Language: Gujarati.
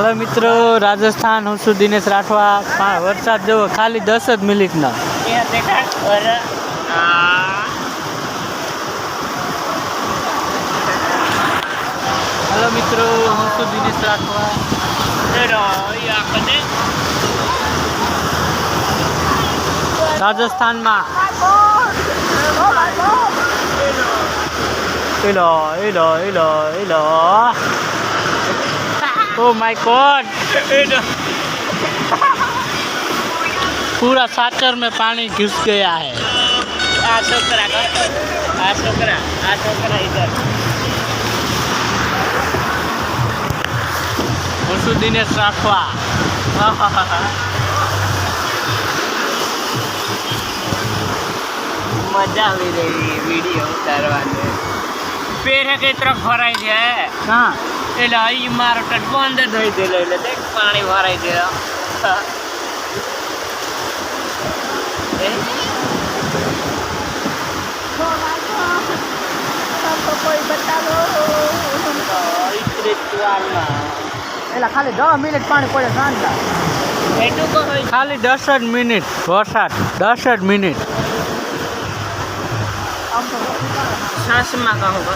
हेलो मित्रों, राजस्थान हूँ છું દિનેશ રાઠવા। વરસાદ જેવો ખાલી 10 જ મિનિટનો। हेलो मित्रों, हूँ છું દિનેશ રાઠવા। રાજસ્થાનમાં એલો એલો એલો એલો ओ माय गॉड, पूरा साकर में पानी घुस गया है। इधर હું દિનેશ રાઠવા। मजा આવી રહી वीडियो ઉતારવાની। પેરે કઈ તરફ ભરાઈ જાય हाँ એટલે અહીં મારો ટટકો અંદર ધોઈ દેલો એટલે દેખ પાણી ભરાઈ ગયો। કોઈ બતાવો एला खाली 10 मिनिट पानी पड़े सांझा। એટલું કહો खाली 10 જ મિનિટ વરસાદ, 10 જ મિનિટ। સાસમાં કહો